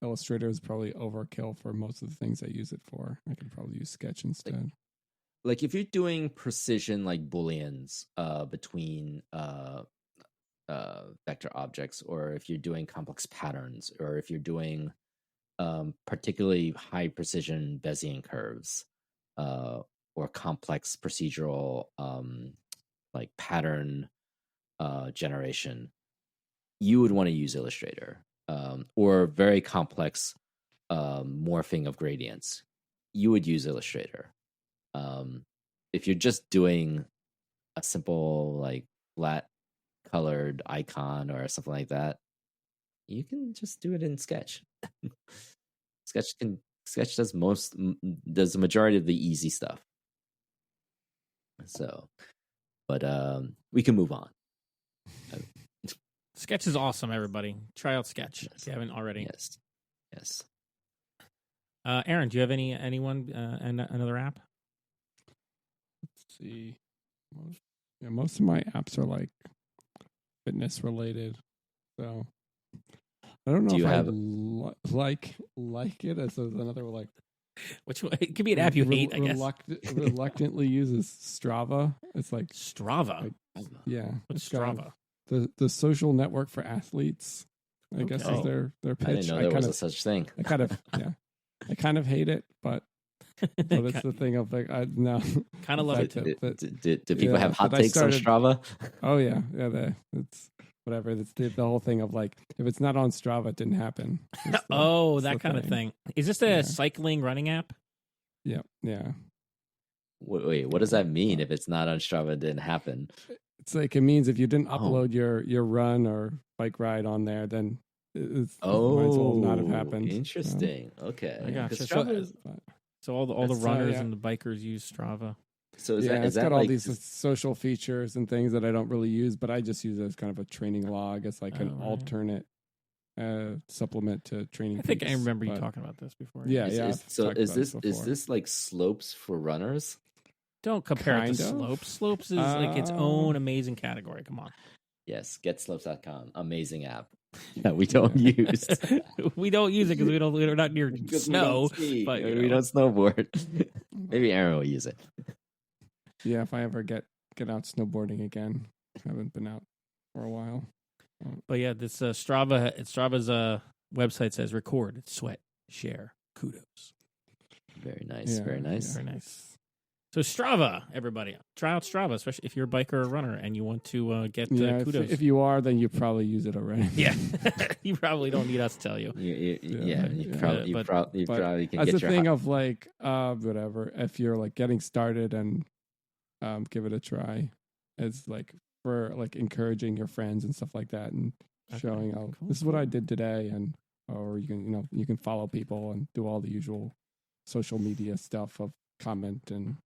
Illustrator is probably overkill for most of the things I use it for. I could probably use Sketch instead. Like if you're doing precision like booleans between vector objects, or if you're doing complex patterns, or if you're doing particularly high precision Bayesian curves, or complex procedural like pattern generation, you would want to use Illustrator. Or very complex morphing of gradients, you would use Illustrator. If you're just doing a simple like flat colored icon or something like that, you can just do it in Sketch. Sketch does the majority of the easy stuff. So, but we can move on. Sketch is awesome, everybody. Try out Sketch if you haven't already. Yes. Aaron, do you have anyone another app? Let's see. Most of my apps are like fitness related, so I don't know if I like it as another like. Which one? It could be an app you hate, I guess. Reluctantly uses Strava. It's like Strava. What's Strava? The social network for athletes, I guess is their pitch. I didn't know there was a such thing. I kind of hate it, but it's the thing of like I no kind of love it. Do people have hot takes on Strava? Oh yeah, it's whatever. It's the whole thing of like if it's not on Strava, it didn't happen. That kind of thing. Is this a cycling running app? Yeah. Wait, what does that mean? If it's not on Strava, it didn't happen. It's like it means if you didn't upload your run or bike ride on there, then it might as well not have happened. Interesting. Okay. I gotcha. So all the runners and the bikers use Strava. So it's got all these social features and things that I don't really use, but I just use it as kind of a training log. It's like an alternate supplement to training. I think I remember you talking about this before. Yeah. So is this like Slopes for runners? Don't compare it to Slopes. Slopes is like its own amazing category. Come on. Yes, getslopes.com. Amazing app that we don't use. We don't use it because we're not near snow. But we don't snowboard. Maybe Aaron will use it. Yeah, if I ever get out snowboarding again. I haven't been out for a while. But yeah, this Strava's website says record, sweat, share, kudos. Very nice. Very nice. Very nice. So Strava, everybody, try out Strava, especially if you're a biker or runner and you want to get kudos. If you are, then you probably use it already. Yeah, you probably don't need us to tell you. You probably can as get a your thing of like whatever. If you're like getting started and give it a try, it's like for like encouraging your friends and stuff like that, and showing cool. This is what I did today, and or you can follow people and do all the usual social media stuff of comment and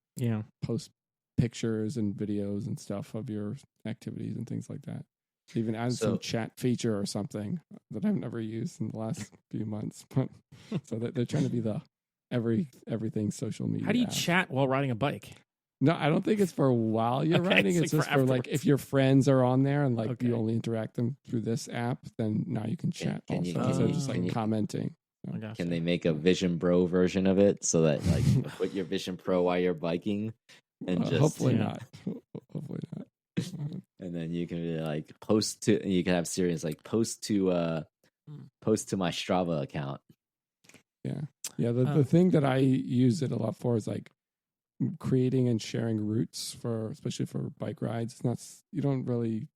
post pictures and videos and stuff of your activities and things like that. Even add some chat feature or something that I've never used in the last few months. But so they're trying to be the everything social media. How do you app. Chat while riding a bike? No, I don't think it's for while you're riding. It's just for like if your friends are on there and like you only interact them through this app, then now you can chat also. Just like commenting. Can they make a Vision Pro version of it so that like put your Vision Pro while you're biking and just hopefully not. Hopefully not. And then you can be like post to. You can have series like post to my Strava account. Yeah. The thing that I use it a lot for is like creating and sharing routes especially for bike rides. It's not, you don't really,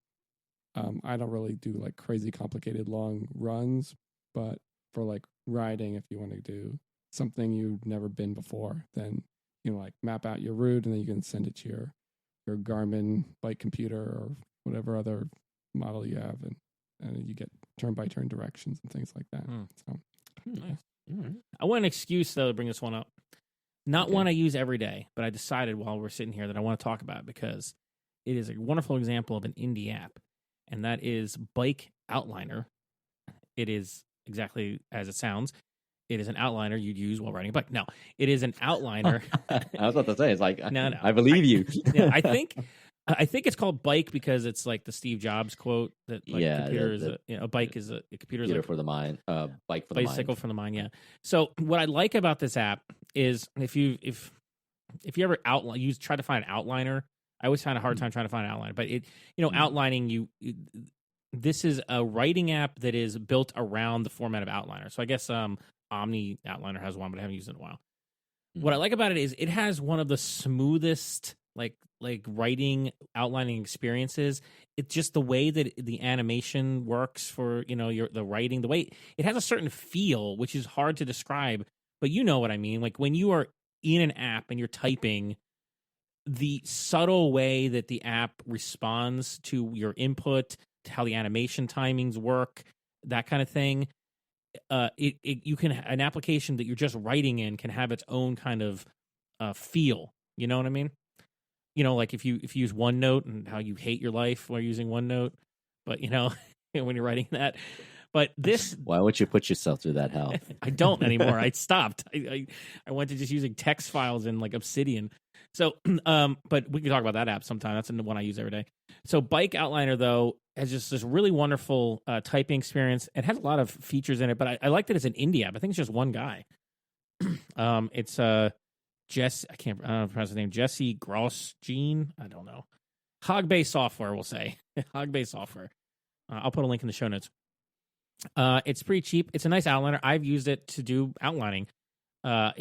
I don't really do like crazy complicated long runs, but for like riding, if you want to do something you've never been before, then like map out your route and then you can send it to your Garmin bike computer or whatever other model you have, and you get turn by turn directions and things like that. So, nice. I want an excuse though to bring this one up. Not one I use every day, but I decided while we're sitting here that I want to talk about it because it is a wonderful example of an indie app, and that is Bike Outliner. It is exactly as it sounds. It is an outliner you'd use while riding a bike. No, it is an outliner. I was about to say, it's like, no. I believe you. Yeah, I think it's called Bike because it's like the Steve Jobs quote that like computer is a bike is a computer computer for the mind, bike for the mind. Bicycle for the mind, yeah. So what I like about this app is if you ever try to find an outliner, I always find a hard time trying to find an outliner. But outlining this is a writing app that is built around the format of outliner. So I guess Omni Outliner has one, but I haven't used it in a while. What I like about it is it has one of the smoothest like writing outlining experiences. It's just the way that the animation works for the writing, the way it has a certain feel which is hard to describe, but you know what I mean. Like when you are in an app and you're typing, the subtle way that the app responds to your input, to how the animation timings work, that kind of thing. An application that you're just writing in can have its own kind of feel. You know what I mean? Like if you use OneNote and how you hate your life while using OneNote, but when you're writing that. But this, why would you put yourself through that hell? I don't anymore. I stopped. I went to just using text files in like Obsidian. So, but we can talk about that app sometime. That's the one I use every day. So Bike Outliner though has just this really wonderful typing experience. It has a lot of features in it, but I like that it's an indie app. I think it's just one guy. It's Jess. I don't know pronounce his name. Jesse Gross-Jean. I don't know. Hogbay Software, we'll say. Hogbay Software. I'll put a link in the show notes. It's pretty cheap. It's a nice outliner. I've used it to do outlining. I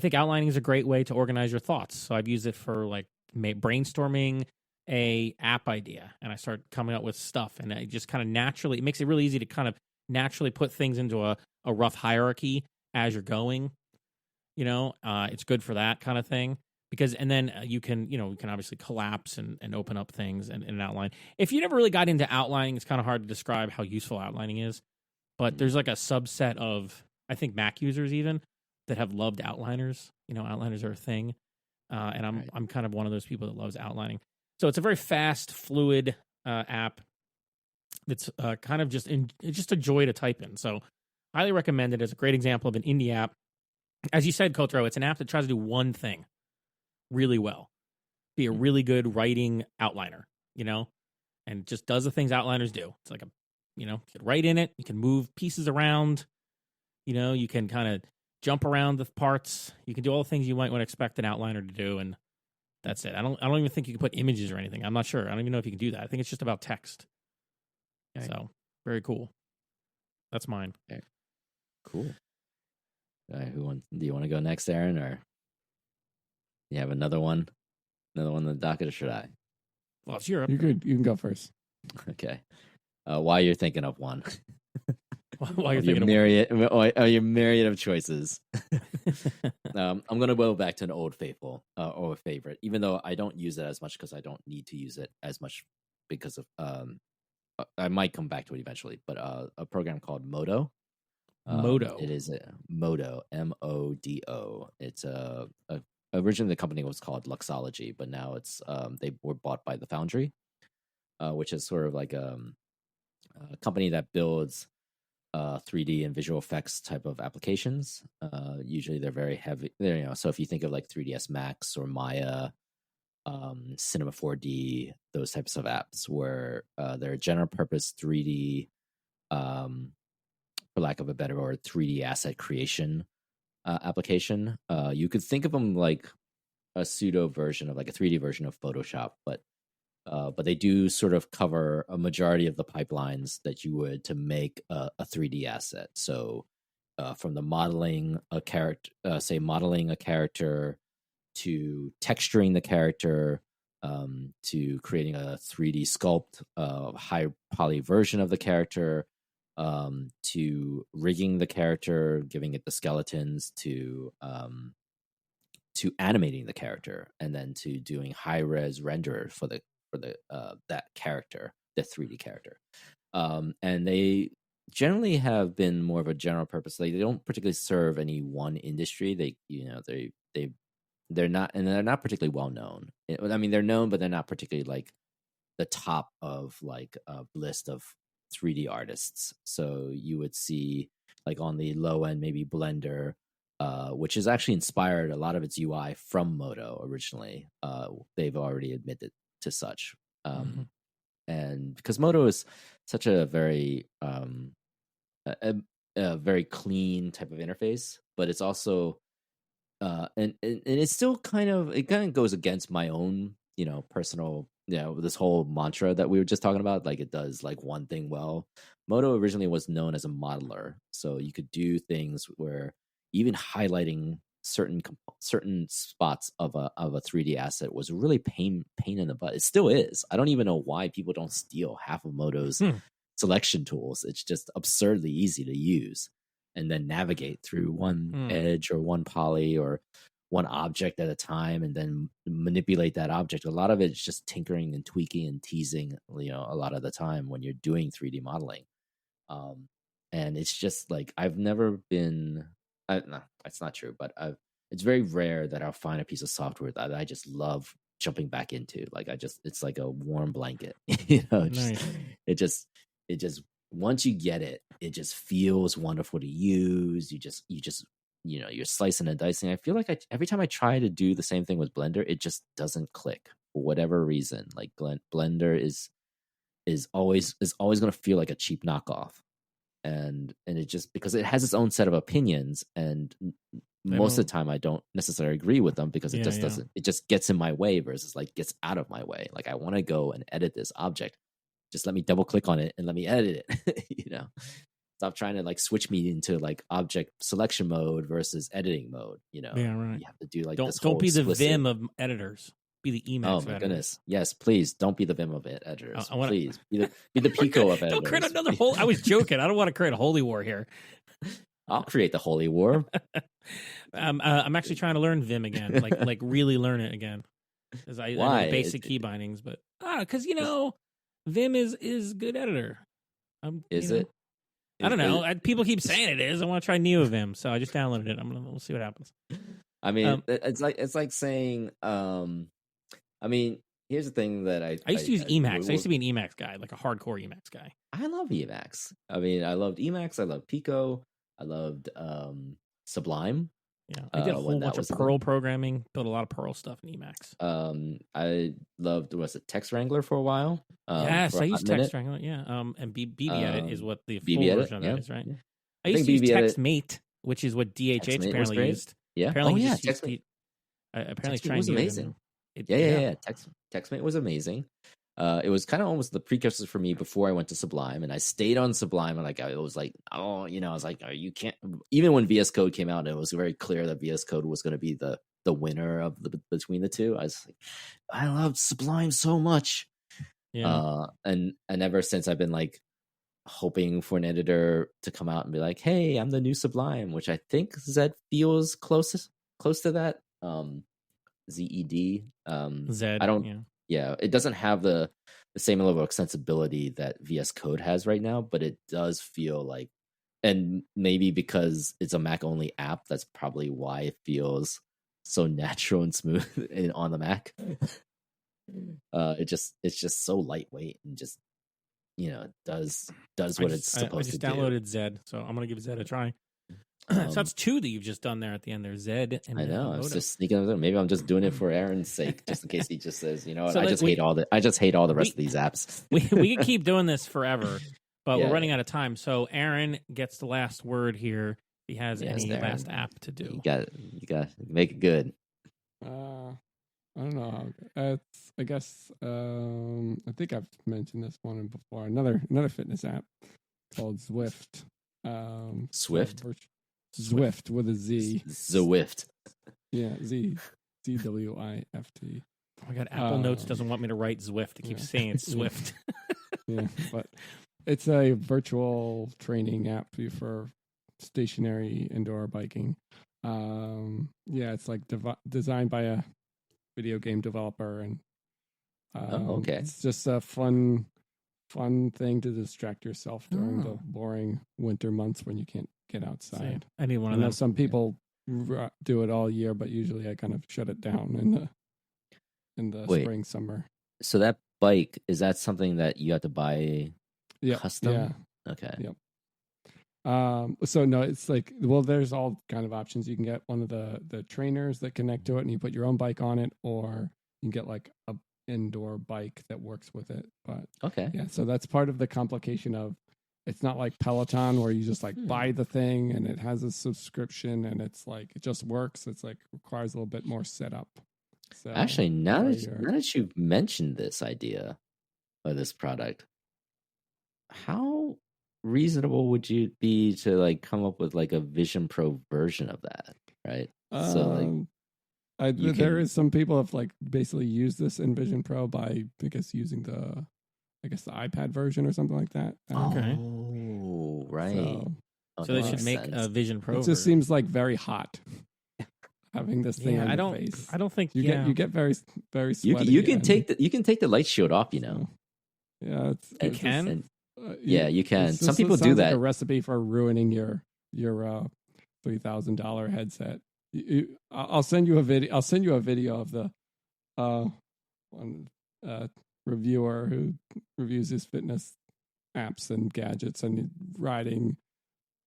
think outlining is a great way to organize your thoughts. So I've used it for like brainstorming a app idea, and I start coming up with stuff, and it just kind of naturally, it makes it really easy to kind of naturally put things into a rough hierarchy as you're going. It's good for that kind of thing. And then you can obviously collapse and open up things in an outline. If you never really got into outlining, it's kind of hard to describe how useful outlining is. But there's like a subset of, I think, Mac users even that have loved outliners. Outliners are a thing, and I'm kind of one of those people that loves outlining. So it's a very fast, fluid app that's kind of just a joy to type in. So highly recommend it. It's a great example of an indie app. As you said, Kotaro, it's an app that tries to do one thing really well, be a really good writing outliner, and just does the things outliners do. It's like you can write in it, you can move pieces around, you can kind of jump around the parts, you can do all the things you might want to expect an outliner to do, and that's it. I don't even think you can put images or anything. I'm not sure. I don't even know if you can do that. I think it's just about text. Okay. So very cool. That's mine. Okay. Cool. Do you want to go next, Aaron, or you have another one on the docket, or should I? Well, it's Europe. You can go first. Okay. While you're thinking of one. While you're thinking of your myriad of choices. I'm going to go back to an old faithful or a favorite, even though I don't use it as much because I don't need to use it as much because of I might come back to it eventually, but a program called Modo. Modo. It is Modo, Modo. It's originally the company was called Luxology, but now it's they were bought by the Foundry, which is sort of like a company that builds 3D and visual effects type of applications. Usually they're very heavy. So if you think of like 3ds Max or Maya, Cinema 4D, those types of apps where they're a general purpose 3D, for lack of a better word, 3D asset creation application. You could think of them like a pseudo version of like a 3D version of Photoshop, but they do sort of cover a majority of the pipelines that you would to make a 3D asset. So from the modeling a character, say modeling a character, to texturing the character, to creating a 3D sculpt, high poly version of the character, to rigging the character, giving it the skeletons, to animating the character, and then to doing high res render for the that character, the 3D character. And they generally have been more of a general purpose. Like, they don't particularly serve any one industry. They're not particularly well known. I mean, they're known, but they're not particularly like the top of like a list of 3D artists. So you would see like on the low end, maybe Blender, which has actually inspired a lot of its UI from Modo originally. They've already admitted to such. And because Modo is such a very a very clean type of interface, but it's also and it's still kind of goes against my own, personal, this whole mantra that we were just talking about. Like, it does like one thing well. Modo originally was known as a modeler, so you could do things where even highlighting certain spots of a 3D asset was really pain in the butt. It still is. I don't even know why people don't steal half of Modo's selection tools. It's just absurdly easy to use, and then navigate through one edge or one poly or one object at a time, and then manipulate that object. A lot of it is just tinkering and tweaking and teasing, a lot of the time when you're doing 3D modeling. And it's just like, I've never been, no, that's not true, but it's very rare that I'll find a piece of software that I just love jumping back into. Like, it's like a warm blanket, Nice. It just once you get it, it just feels wonderful to use. You're slicing and dicing. I feel like every time I try to do the same thing with Blender, it just doesn't click for whatever reason. Like, Blender is always going to feel like a cheap knockoff, and it just, because it has its own set of opinions, and most of the time I don't necessarily agree with them, because it just doesn't. It just gets in my way versus like gets out of my way. Like, I want to go and edit this object. Just let me double click on it and let me edit it. Stop trying to like switch me into like object selection mode versus editing mode. Yeah, right. You have to do like don't be the Vim of editors. Be the Emacs. Oh of my editors. Goodness! Yes, please don't be the Vim of editors. Please be the Pico of editors. Don't create another whole. I was joking. I don't want to create a holy war here. I'll create the holy war. I'm actually trying to learn Vim again, like really learn it again. I know basic key bindings, but because Vim is good editor. Is it? I don't know. People keep saying it is. I want to try NeoVim, so I just downloaded it. We'll see what happens. I mean, it's like saying. I mean, here's the thing that I used to use Emacs. I used to be an Emacs guy, like a hardcore Emacs guy. I love Emacs. I mean, I loved Emacs. I loved Pico. I loved Sublime. Yeah, I did a whole bunch of Perl programming. Built a lot of Perl stuff in Emacs. I loved Text Wrangler for a while. Yes, I used Text Wrangler. Yeah, and BBEdit is what the full version of that is, right? I used to use TextMate, which is what DHH apparently used. Yeah. Apparently TextMate. Apparently, was amazing. TextMate was amazing. It was kind of almost the precursor for me before I went to Sublime, and I stayed on Sublime. And I was like, I was like, you can't. Even when VS Code came out, it was very clear that VS Code was going to be the winner of between the two. I was like, I loved Sublime so much. Yeah. And ever since, I've been like hoping for an editor to come out and be like, hey, I'm the new Sublime, which I think Zed feels close to that. ZED. Zed. I don't. Yeah, it doesn't have the same level of extensibility that VS Code has right now, but it does feel like, and maybe because it's a Mac only app, that's probably why it feels so natural and smooth on the Mac. It's just so lightweight and just does what it's supposed to do. I just downloaded Zed, so I'm gonna give Zed a try. So that's two that you've just done there at the end there, Zed and I know. Modo. I was just sneaking them. Maybe I'm just doing it for Aaron's sake, just in case he just says, so I just hate all the rest of these apps. we could keep doing this forever, but we're running out of time. So Aaron gets the last word here. If he has any last app to do. You got to make it good. I don't know. I guess I think I've mentioned this one before. Another fitness app called Zwift. Swift? Zwift with a Z. Zwift. Yeah, ZWIFT. Oh my God, Apple Notes doesn't want me to write Zwift. It keeps saying it's Swift. Yeah, but it's a virtual training app for stationary indoor biking. Yeah, it's like designed by a video game developer, and okay. it's just a fun thing to distract yourself during the boring winter months when you can't get outside. I need one I of know those. some people do it all year, but usually I kind of shut it down in the spring, summer. So that bike, is that something that you have to buy custom? Yeah. Okay. Yep. So no, it's like, well, there's all kind of options. You can get one of the trainers that connect to it and you put your own bike on it, or you can get like a indoor bike that works with it. But okay. Yeah, so that's part of the complication of, it's not like Peloton where you just like buy the thing and it has a subscription and it's like, it just works. It's like requires a little bit more setup. So actually, now that you've mentioned this idea or this product, how reasonable would you be to like come up with like a Vision Pro version of that, right? So like, there is some people have like basically used this in Vision Pro by, I guess, using the iPad version or something like that. Okay. Oh, right. So they should make a Vision Pro. It just seems like very hot having this thing on your face. I don't think you get very sweaty. You can take the light shield off, you know. Yeah, you can. Yeah, you can. Some people do sounds that. Like a recipe for ruining your $3,000 headset. I'll send you a video. I'll send you a video of the one reviewer who reviews his fitness apps and gadgets, and he's riding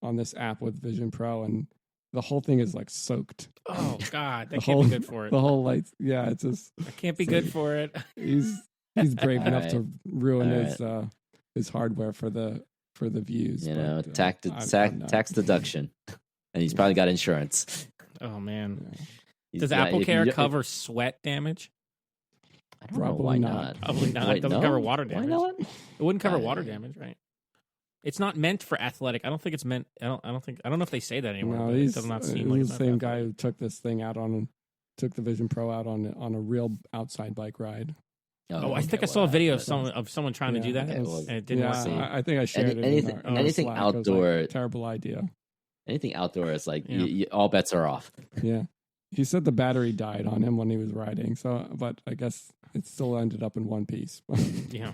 on this app with Vision Pro, and the whole thing is like soaked. Oh God, that can't be good for it. The whole lights, yeah, it's just. That can't be good for it. He's brave enough to ruin his hardware for the views. You know, tax deduction, and he's probably got insurance. Oh man, does Apple Care cover sweat damage? I don't know. Why not? Probably not. It doesn't cover water damage. Why not? It wouldn't cover water damage, right? It's not meant for athletic. I don't think it's meant. I don't know if they say that anymore. No, it does not seem like the same guy who took this thing out took the Vision Pro out on a real outside bike ride. I think I saw a video of someone trying to do that, and it didn't work. I think I shared it. Anything outdoor, like, terrible idea. Anything outdoor is like all bets are off. Yeah, he said the battery died on him when he was riding. So, but I guess it still ended up in one piece. Yeah,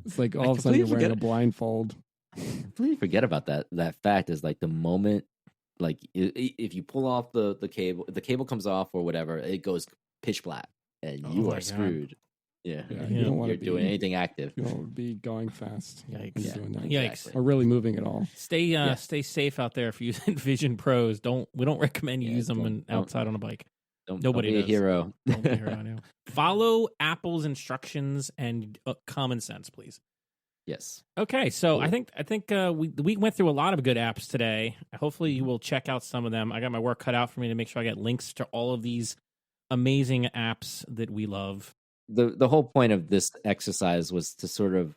it's like all of a sudden you're wearing a blindfold. I completely forget about that fact. Is like the moment, like if you pull off the cable comes off or whatever, it goes pitch black and you are screwed. Yeah, you don't want to be doing anything active. You don't want to be going fast. Yikes! Doing that. Yikes! Or really moving at all. Stay safe out there if you're using Vision Pros. We don't recommend you use them outside on a bike. Nobody don't be a hero. Don't be a hero. No. Follow Apple's instructions and common sense, please. Yes. Okay, so cool. I think we went through a lot of good apps today. Hopefully, you will check out some of them. I got my work cut out for me to make sure I get links to all of these amazing apps that we love. The whole point of this exercise was to sort of,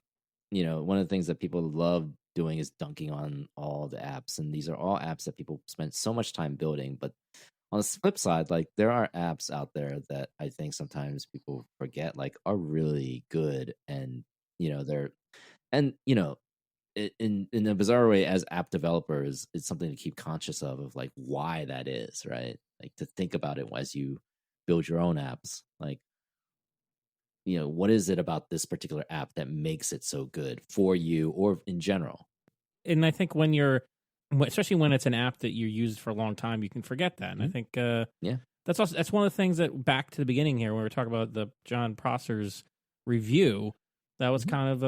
one of the things that people love doing is dunking on all the apps, and these are all apps that people spend so much time building. But on the flip side, like there are apps out there that I think sometimes people forget, like are really good, and they're, and in a bizarre way, as app developers, it's something to keep conscious of like why that is, right? Like to think about it as you build your own apps, like. What is it about this particular app that makes it so good for you or in general? And I think especially when it's an app that you used for a long time, you can forget that. And I think, that's one of the things that back to the beginning here, when we were talking about the John Prosser's review, that was kind of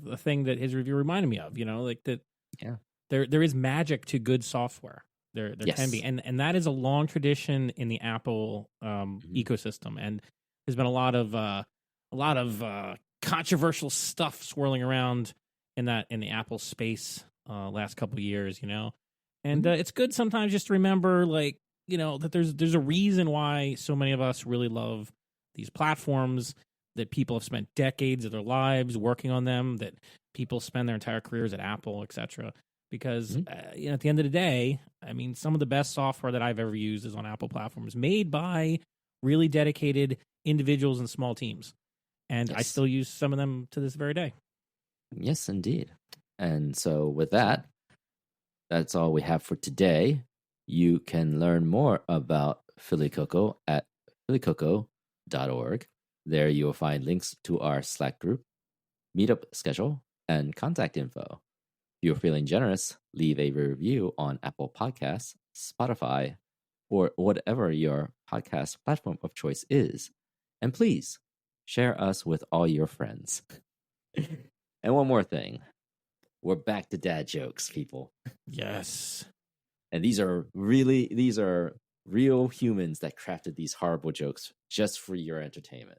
a thing that his review reminded me of, like that. Yeah. There is magic to good software. There can be. And that is a long tradition in the Apple ecosystem. And there's been a lot of controversial stuff swirling around in the Apple space last couple of years, and it's good sometimes just to remember, like, that there's a reason why so many of us really love these platforms that people have spent decades of their lives working on them, that people spend their entire careers at Apple, etc. Because at the end of the day, I mean, some of the best software that I've ever used is on Apple platforms, made by really dedicated individuals and small teams. And I still use some of them to this very day. Yes, indeed. And so with that, that's all we have for today. You can learn more about Philly Cocoa at phillycocoa.org. There you will find links to our Slack group, meetup schedule, and contact info. If you're feeling generous, leave a review on Apple Podcasts, Spotify, or whatever your podcast platform of choice is. And please share us with all your friends. And one more thing. We're back to dad jokes, people. Yes. And these are real humans that crafted these horrible jokes just for your entertainment.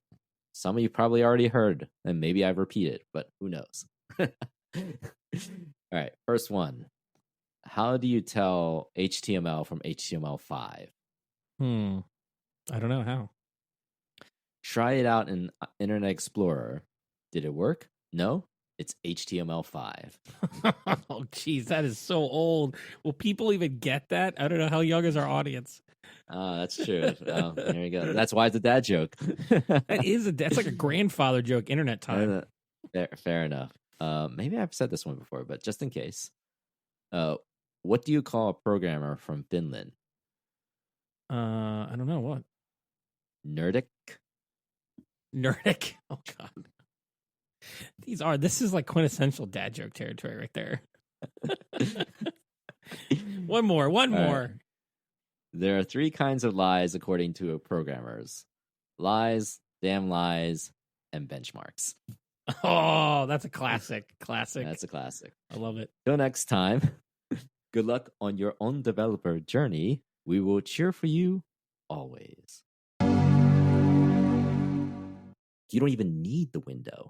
Some of you probably already heard, and maybe I've repeated, but who knows? All right, first one. How do you tell HTML from HTML5? I don't know how. Try it out in Internet Explorer. Did it work? No, it's HTML5. Oh, geez, that is so old. Will people even get that? I don't know. How young is our audience? That's true. There you go. That's why it's a dad joke. That's like a grandfather joke. Internet time. Fair enough. Maybe I've said this one before, but just in case. What do you call a programmer from Finland? I don't know what. Nerdic. Oh God. This is like quintessential dad joke territory right there. One more. Right. There are 3 kinds of lies according to programmers: lies, damn lies, and benchmarks. Oh, that's a classic. That's a classic. I love it. Till next time, good luck on your own developer journey. We will cheer for you always. You don't even need the window.